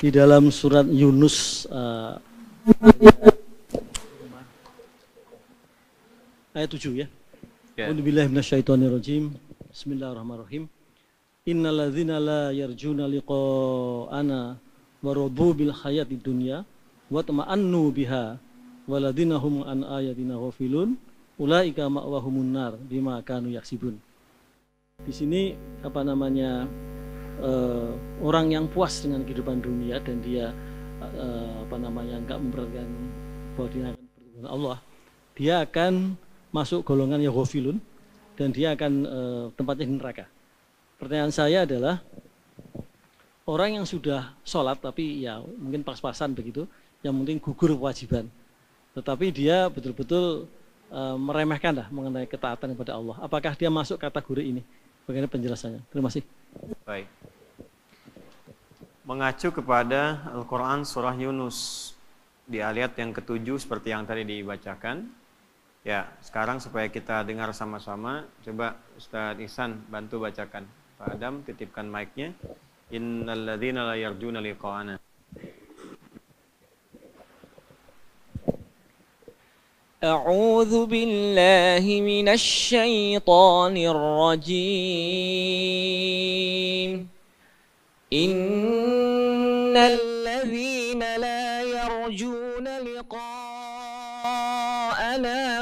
di dalam surat Yunus ayat 7 ya. A'udzubillahi minasyaitonirrajim. Bismillahirrahmanirrahim. Innalladzina la yarjuna liqa'ana wa radu bil hayati dunya wa tama'annu biha waladzina hum an ayatina ghafilun ulaika ma'wahumun nar bima kanu yaksibun. Di sini orang yang puas dengan kehidupan dunia dan dia enggak memperhatikan bahwa dia akan bertemu dengan Allah, dia akan masuk golongan yang ghafilun dan dia akan tempatnya di neraka. Pertanyaan saya adalah, orang yang sudah sholat tapi ya mungkin pas-pasan begitu, yang penting gugur kewajiban, tetapi dia betul-betul meremehkan mengenai ketaatan kepada Allah, apakah dia masuk kategori ini? Bagaimana penjelasannya? Terima kasih. Baik. Mengacu kepada Al-Quran surah Yunus di ayat yang ke-7 seperti yang tadi dibacakan. Ya, sekarang supaya kita dengar sama-sama, coba Ustaz Ihsan bantu bacakan. Pak Adam titipkan mic-nya. Innalladzina la yarjuna liqa'ana. أعوذ بالله من الشيطان الرجيم إن الذين لا يرجون لقاءنا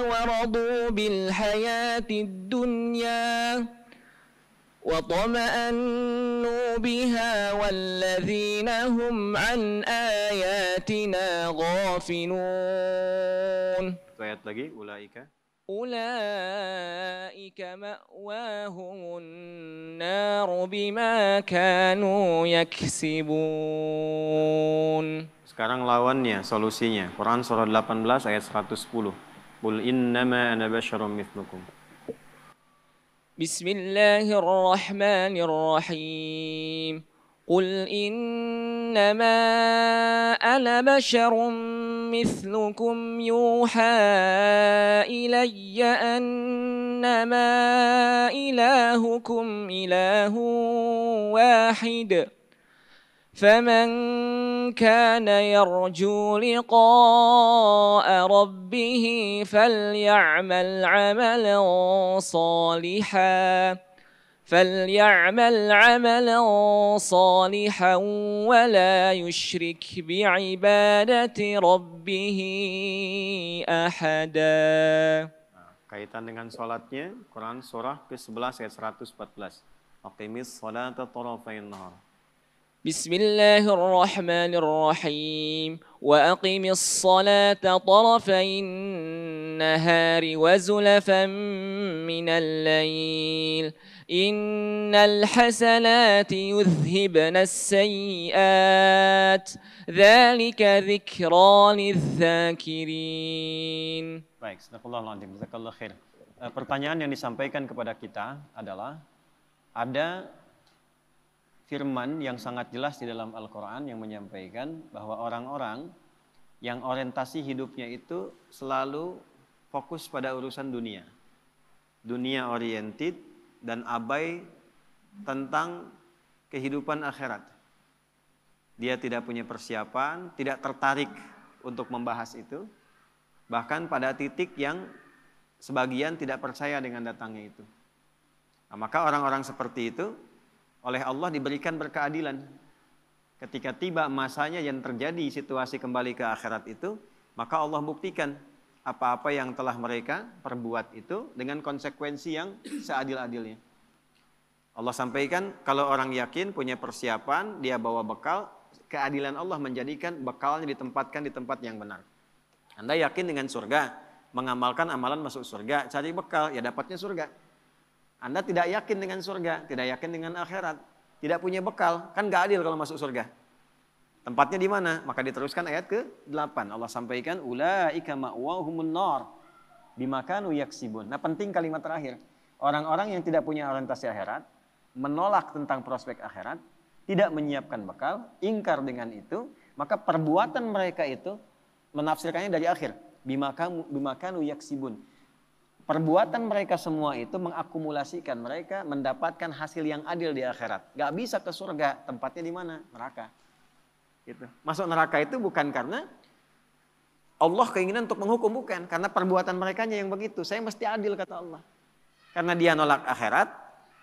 ورضوا بالحياة الدنيا وطمأنوا بها والذين هم عن آياتنا غافلون. Ayat lagi, أولئك مأواهم النار بما كانوا يكسبون. Sekarang lawannya, solusinya. Quran surah 18 ayat 110. Qul innama ana basyarum mithlukum. Bismillahirrahmanirrahim. قل إنما أنا بشر مثلكم يوحى إلي أنما إلهكم إله واحد فمن كان يرجو لقاء ربه فليعمل عملا صالحا ولا يشرك بعبادة ربه أحدا. Kaitan dengan salatnya, Quran surah ke-11 ayat 114. Aqimis salata tarafayn nahar. بسم الله الرحمن الرحيم وأقم الصلاة طرفي النهار وزلفا من الليل إن الحسنات يذهبن السيئات ذلك ذكرى للذاكرين. Baik, Astagfirullahaladzim, jazakallahu khair. Pertanyaan yang disampaikan kepada kita adalah, ada firman yang sangat jelas di dalam Al-Quran yang menyampaikan bahwa orang-orang yang orientasi hidupnya itu selalu fokus pada urusan dunia. Dunia oriented dan abai tentang kehidupan akhirat. Dia tidak punya persiapan, tidak tertarik untuk membahas itu. Bahkan pada titik yang sebagian tidak percaya dengan datangnya itu. Nah, maka orang-orang seperti itu oleh Allah diberikan berkeadilan. Ketika tiba masanya yang terjadi situasi kembali ke akhirat itu, maka Allah buktikan apa-apa yang telah mereka perbuat itu dengan konsekuensi yang seadil-adilnya. Allah sampaikan, kalau orang yakin punya persiapan, dia bawa bekal, keadilan Allah menjadikan bekalnya ditempatkan di tempat yang benar. Anda yakin dengan surga, mengamalkan amalan masuk surga, cari bekal, ya dapatnya surga. Anda tidak yakin dengan surga, tidak yakin dengan akhirat, tidak punya bekal, kan gak adil kalau masuk surga. Tempatnya di mana? Maka diteruskan ayat ke-8. Allah sampaikan, ulaika ma'wahumun nar bima kanu yaksibun. Nah, penting kalimat terakhir. Orang-orang yang tidak punya orientasi akhirat, menolak tentang prospek akhirat, tidak menyiapkan bekal, ingkar dengan itu, maka perbuatan mereka itu menafsirkannya dari akhir. Bima kanu yaksibun. Perbuatan mereka semua itu mengakumulasikan mereka mendapatkan hasil yang adil di akhirat. Gak bisa ke surga, tempatnya di mana? Neraka. Gitu. Masuk neraka itu bukan karena Allah keinginan untuk menghukum, bukan. Karena perbuatan merekanya yang begitu. Saya mesti adil, kata Allah. Karena dia nolak akhirat,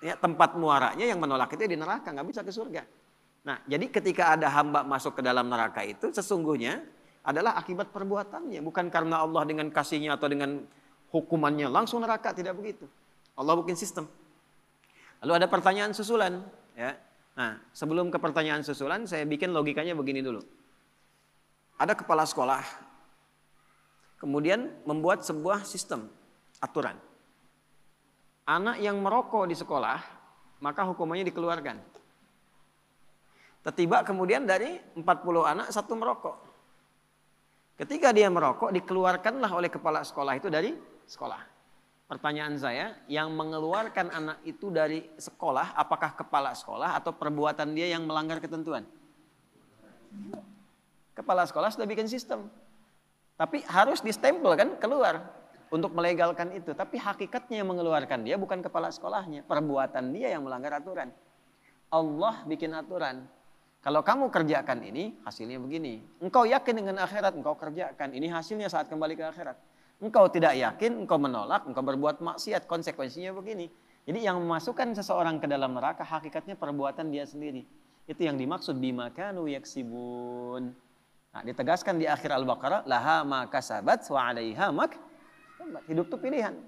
ya, tempat muaranya yang menolak itu di neraka, nggak bisa ke surga. Nah, jadi ketika ada hamba masuk ke dalam neraka itu sesungguhnya adalah akibat perbuatannya, bukan karena Allah dengan kasihnya atau dengan hukumannya langsung neraka, tidak begitu. Allah bikin sistem. Lalu ada pertanyaan susulan, ya. Nah, sebelum ke pertanyaan susulan, saya bikin logikanya begini dulu. Ada kepala sekolah, kemudian membuat sebuah sistem, aturan. Anak yang merokok di sekolah, maka hukumannya dikeluarkan. Tiba kemudian dari 40 anak, 1 merokok. Ketika dia merokok, dikeluarkanlah oleh kepala sekolah itu dari sekolah. Pertanyaan saya, yang mengeluarkan anak itu dari sekolah, apakah kepala sekolah atau perbuatan dia yang melanggar ketentuan? Kepala sekolah sudah bikin sistem. Tapi harus distempel kan, keluar untuk melegalkan itu. Tapi hakikatnya yang mengeluarkan dia bukan kepala sekolahnya. Perbuatan dia yang melanggar aturan. Allah bikin aturan. Kalau kamu kerjakan ini, hasilnya begini. Engkau yakin dengan akhirat, engkau kerjakan. Ini hasilnya saat kembali ke akhirat. Engkau tidak yakin, engkau menolak, engkau berbuat maksiat, konsekuensinya begini. Jadi yang memasukkan seseorang ke dalam neraka, hakikatnya perbuatan dia sendiri. Itu yang dimaksud bima kanu yaksibun. Nah, ditegaskan di akhir Al-Baqarah, laha ma kasabat wa 'alaiha mak. Hidup itu pilihan.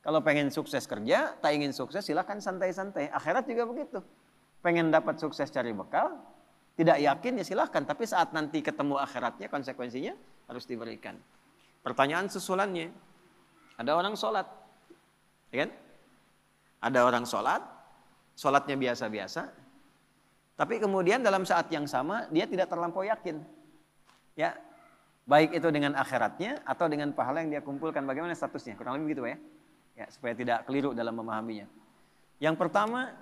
Kalau pengen sukses kerja, tak ingin sukses silakan santai-santai. Akhirat juga begitu. Pengen dapat sukses cari bekal, tidak yakin ya silahkan. Tapi saat nanti ketemu akhiratnya, konsekuensinya harus diberikan. Pertanyaan susulannya, ada orang sholat, ya kan? Ada orang sholat, sholatnya biasa-biasa, tapi kemudian dalam saat yang sama dia tidak terlampau yakin, ya, baik itu dengan akhiratnya atau dengan pahala yang dia kumpulkan. Bagaimana statusnya? Kurang lebih begitu ya, ya, supaya tidak keliru dalam memahaminya. Yang pertama,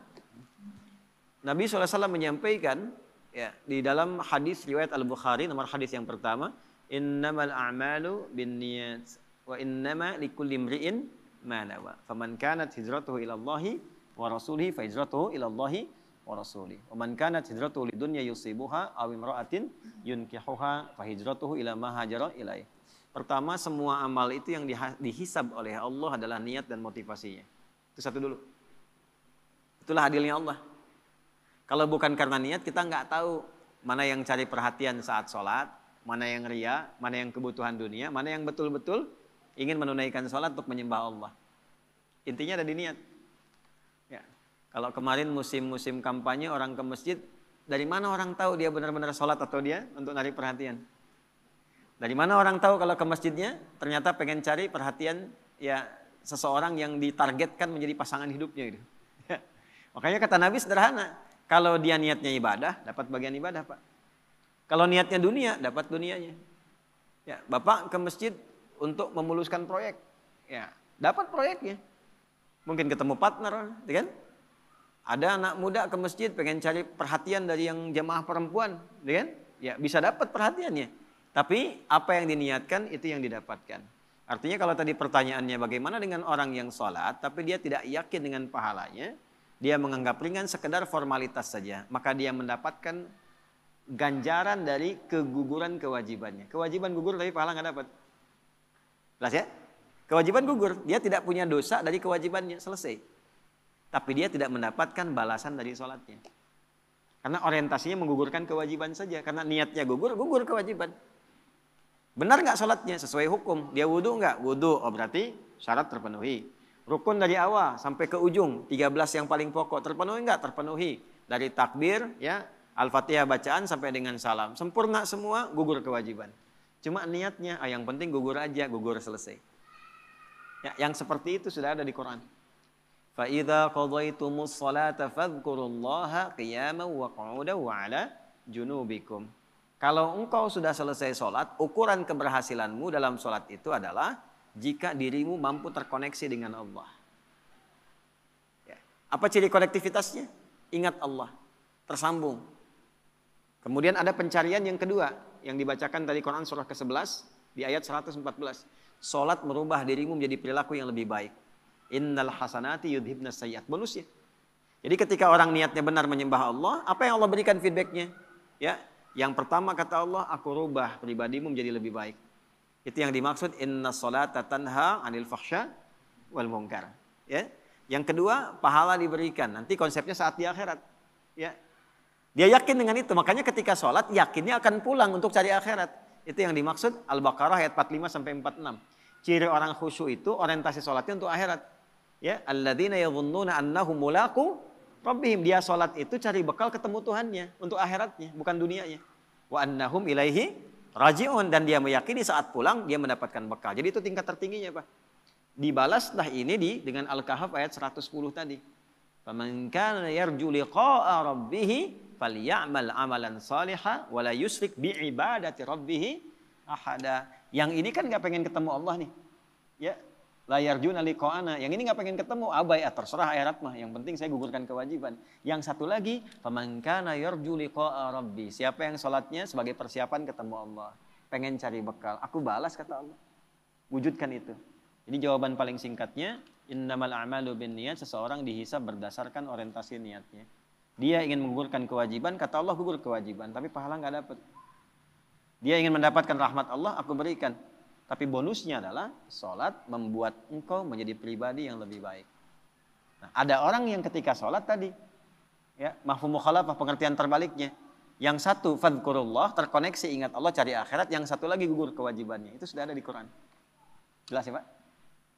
Nabi SAW menyampaikan, ya, di dalam hadis riwayat Al-Bukhari nomor hadis yang pertama. Innamal a'malu binniyat wa innama likulli imri'in ma nawa. Faman kanat hijratuhu ila Allahi wa rasulihi fa hijratuhu ila Allahi wa rasulihi. Wa man kanat hijratuhu lidunya yusibuha aw imra'atin yunkihuha fa hijratuhu ila ma hajara ilaih. Pertama, semua amal itu yang dihisab oleh Allah adalah niat dan motivasinya. Itu satu dulu. Itulah adilnya Allah. Kalau bukan karena niat, kita nggak tahu mana yang cari perhatian saat sholat, mana yang ria, mana yang kebutuhan dunia, mana yang betul-betul ingin menunaikan sholat untuk menyembah Allah. Intinya ada di niat. Ya. Kalau kemarin musim-musim kampanye orang ke masjid, dari mana orang tahu dia benar-benar sholat atau dia untuk narik perhatian? Dari mana orang tahu kalau ke masjidnya ternyata pengen cari perhatian ya seseorang yang ditargetkan menjadi pasangan hidupnya gitu. Ya. Makanya kata Nabi sederhana, kalau dia niatnya ibadah, dapat bagian ibadah, Pak. Kalau niatnya dunia, dapat dunianya. Ya, Bapak ke masjid untuk memuluskan proyek, ya, dapat proyeknya. Mungkin ketemu partner, kan? Ada anak muda ke masjid pengen cari perhatian dari yang jamaah perempuan, kan? Ya, bisa dapat perhatiannya. Tapi apa yang diniatkan itu yang didapatkan. Artinya kalau tadi pertanyaannya bagaimana dengan orang yang sholat, tapi dia tidak yakin dengan pahalanya, dia menganggap ringan sekedar formalitas saja, maka dia mendapatkan ganjaran dari keguguran kewajibannya. Kewajiban gugur tapi pahala nggak dapat. Jelas ya? Kewajiban gugur, dia tidak punya dosa dari kewajibannya, selesai. Tapi dia tidak mendapatkan balasan dari sholatnya. Karena orientasinya menggugurkan kewajiban saja. Karena niatnya gugur, gugur kewajiban. Benar nggak sholatnya? Sesuai hukum. Dia wudhu nggak? Wudhu. Oh berarti syarat terpenuhi. Rukun dari awal sampai ke ujung, 13 yang paling pokok terpenuhi nggak? Terpenuhi. Dari takbir, ya, Al-Fatihah bacaan sampai dengan salam. Sempurna semua, gugur kewajiban. Cuma niatnya, yang penting gugur aja, gugur selesai. Ya, yang seperti itu sudah ada di Quran. فَإِذَا قَضَيْتُمُ الصَّلَاةَ فَاذْكُرُوا اللَّهَ قِيَامًا وَقُعُودًا وَعَلَى جُنُوبِكُمْ. Kalau engkau sudah selesai sholat, ukuran keberhasilanmu dalam sholat itu adalah jika dirimu mampu terkoneksi dengan Allah. Ya. Apa ciri konektivitasnya? Ingat Allah, tersambung. Kemudian ada pencarian yang kedua yang dibacakan dari Quran surah ke-11 di ayat 114. Sholat merubah dirimu menjadi perilaku yang lebih baik. Innal hasanati yudhibnas sayyiat. Bonusnya. Jadi ketika orang niatnya benar menyembah Allah, apa yang Allah berikan feedbacknya? Ya, Yang pertama kata Allah, aku rubah pribadimu menjadi lebih baik. Itu yang dimaksud inna sholata tanha 'anil fahsya wal munkar. Ya. Yang kedua, pahala diberikan. Nanti konsepnya saat di akhirat. Ya. Dia yakin dengan itu, makanya ketika sholat yakinnya akan pulang untuk cari akhirat. Itu yang dimaksud Al-Baqarah ayat 45 sampai 46. Ciri orang khusyuk itu orientasi sholatnya untuk akhirat. Ya, alladzina yadhunnuna annahum mulaqu rabbihim. Dia sholat itu cari bekal ketemu Tuhannya untuk akhiratnya, bukan dunianya. Wa annahum ilaihi raji'un, dan dia meyakini saat pulang dia mendapatkan bekal. Jadi itu tingkat tertingginya, Pak. Dibalaslah ini dengan Al-Kahf ayat 110 tadi. Faman kana yarju liqa'a rabbih falyamal amalan shalihan wa la yusyrik bi ibadati rabbih ahada. Yang ini kan enggak pengen ketemu Allah nih. Ya, la yarjuna liqa'ana. Yang ini enggak pengen ketemu, abai, terserah akhirat mah. Yang penting saya gugurkan kewajiban. Yang satu lagi, faman kana yarju liqa'a rabbi. Siapa yang salatnya sebagai persiapan ketemu Allah, pengen cari bekal, aku balas kata Allah. Wujudkan itu. Jadi jawaban paling singkatnya, innamal a'malu binniyat, seseorang dihisab berdasarkan orientasi niatnya. Dia ingin menggugurkan kewajiban, kata Allah gugur kewajiban, tapi pahala enggak dapat. Dia ingin mendapatkan rahmat Allah, aku berikan. Tapi bonusnya adalah sholat membuat engkau menjadi pribadi yang lebih baik. Nah, ada orang yang ketika sholat tadi, ya, mafhum mukhalafah, pengertian terbaliknya. Yang satu, fadhkurullah, terkoneksi ingat Allah, cari akhirat. Yang satu lagi gugur kewajibannya. Itu sudah ada di Quran. Jelas ya Pak?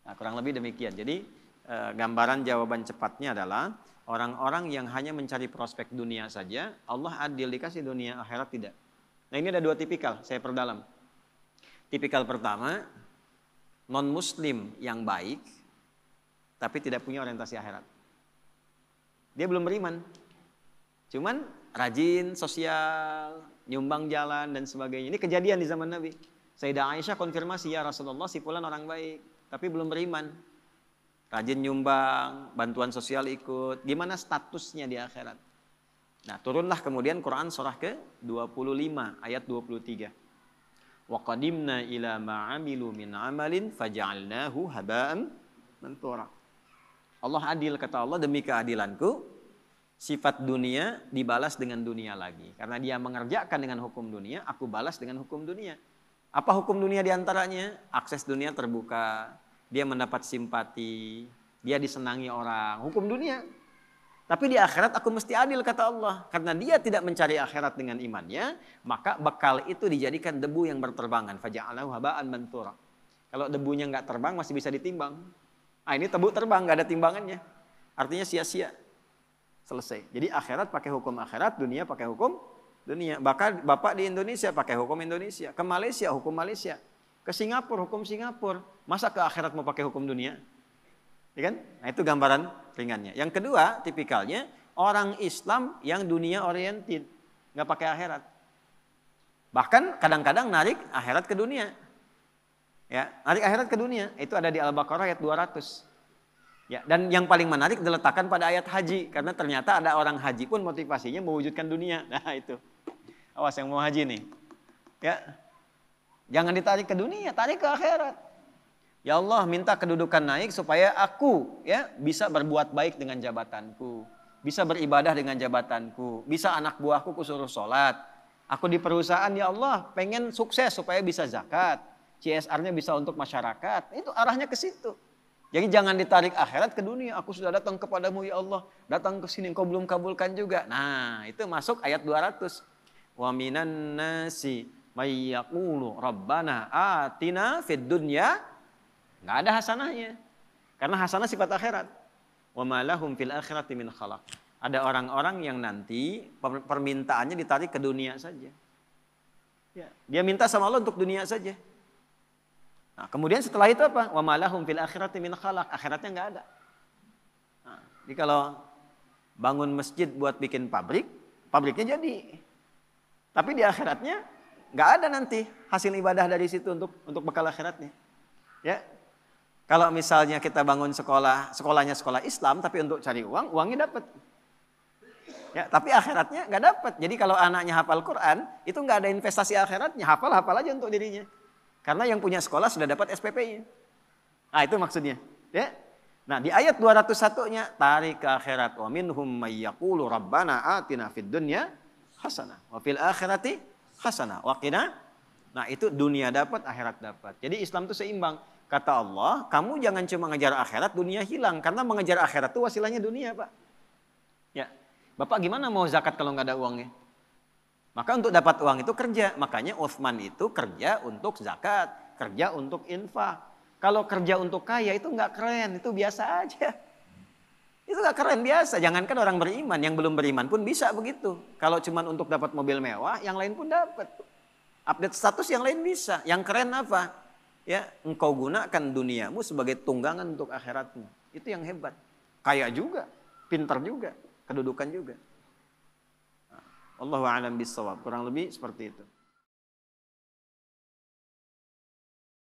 Nah, kurang lebih demikian. Jadi gambaran jawaban cepatnya adalah orang-orang yang hanya mencari prospek dunia saja, Allah adil dikasih dunia, akhirat tidak. Nah ini ada dua tipikal, saya perdalam. Tipikal pertama, non-muslim yang baik, tapi tidak punya orientasi akhirat. Dia belum beriman, cuman rajin, sosial, nyumbang jalan, dan sebagainya. Ini kejadian di zaman Nabi. Sayyidah Aisyah konfirmasi, ya Rasulullah, si fulan orang baik, tapi belum beriman. Rajin nyumbang, bantuan sosial ikut, gimana statusnya di akhirat? Nah, turunlah kemudian Quran surah ke-25 ayat 23. Wa qadimna ila ma 'amilu min 'amalin faja'alnahu haba'an mansura. Allah adil, kata Allah, demi keadilanku sifat dunia dibalas dengan dunia lagi. Karena dia mengerjakan dengan hukum dunia, aku balas dengan hukum dunia. Apa hukum dunia diantaranya? Akses dunia terbuka, dia mendapat simpati, dia disenangi orang, hukum dunia. Tapi di akhirat aku mesti adil, kata Allah. Karena dia tidak mencari akhirat dengan imannya, maka bekal itu dijadikan debu yang berterbangan. Faja'alahu haba'an mansura. Kalau debunya nggak terbang masih bisa ditimbang. Ah, ini tebu terbang, nggak ada timbangannya. Artinya sia-sia. Selesai. Jadi akhirat pakai hukum akhirat, dunia pakai hukum dunia. Bahkan Bapak di Indonesia pakai hukum Indonesia. Ke Malaysia hukum Malaysia. Ke Singapura hukum Singapura. Masa ke akhirat mau pakai hukum dunia? Ya kan? Nah, itu gambaran ringannya. Yang kedua, tipikalnya orang Islam yang dunia oriented, nggak pakai akhirat. Bahkan kadang-kadang narik akhirat ke dunia. Ya, narik akhirat ke dunia. Itu ada di Al-Baqarah ayat 200. Ya, dan yang paling menarik diletakkan pada ayat haji, karena ternyata ada orang haji pun motivasinya mewujudkan dunia. Nah, itu. Awas yang mau haji nih. Ya. Jangan ditarik ke dunia, tarik ke akhirat. Ya Allah, minta kedudukan naik supaya aku ya bisa berbuat baik dengan jabatanku, bisa beribadah dengan jabatanku, bisa anak buahku kusuruh sholat. Aku di perusahaan, ya Allah, pengen sukses supaya bisa zakat, CSR-nya bisa untuk masyarakat. Itu arahnya ke situ. Jadi jangan ditarik akhirat ke dunia. Aku sudah datang kepadamu ya Allah, datang ke sini, engkau belum kabulkan juga. Nah, itu masuk ayat 200. Wa minan nasi may yaqulu rabbana atina fid dunya. Nggak ada hasanahnya. Karena hasanah sifat akhirat. Wa ma lahum fil akhirati min khalaq. Ada orang-orang yang nanti permintaannya ditarik ke dunia saja. Ya, dia minta sama Allah untuk dunia saja. Nah, kemudian setelah itu apa? Wa ma lahum fil akhirati min khalaq. Akhiratnya nggak ada. Nah, jadi kalau bangun masjid buat bikin pabrik, pabriknya jadi. Tapi di akhiratnya nggak ada nanti hasil ibadah dari situ untuk bekal akhiratnya. Ya. Kalau misalnya kita bangun sekolah, sekolahnya sekolah Islam, tapi untuk cari uang, uangnya dapat. Ya, tapi akhiratnya nggak dapat. Jadi kalau anaknya hafal Quran, itu nggak ada investasi akhiratnya, hafal aja untuk dirinya. Karena yang punya sekolah sudah dapat SPP-nya. Nah, itu maksudnya. Ya. Nah, di ayat 201-nya, tarik ke akhirat. Wa minhum may yaqulu rabbana atina fid dunya hasanah wa fil akhirati hasanah wa qina. Nah, itu dunia dapat, akhirat dapat. Jadi Islam itu seimbang. Kata Allah, kamu jangan cuma ngejar akhirat, dunia hilang. Karena mengejar akhirat itu wasilahnya dunia, Pak. Ya, Bapak gimana mau zakat kalau nggak ada uangnya? Maka untuk dapat uang itu kerja. Makanya Utsman itu kerja untuk zakat, kerja untuk infak. Kalau kerja untuk kaya itu nggak keren, itu biasa aja. Itu nggak keren, biasa. Jangankan orang beriman, yang belum beriman pun bisa begitu. Kalau cuma untuk dapat mobil mewah, yang lain pun dapat. Update status yang lain bisa. Yang keren apa? Ya, engkau gunakan duniamu sebagai tunggangan untuk akhiratmu. Itu yang hebat. Kaya juga, pintar juga, kedudukan juga. Allahu a'lam bishawab. Kurang lebih seperti itu.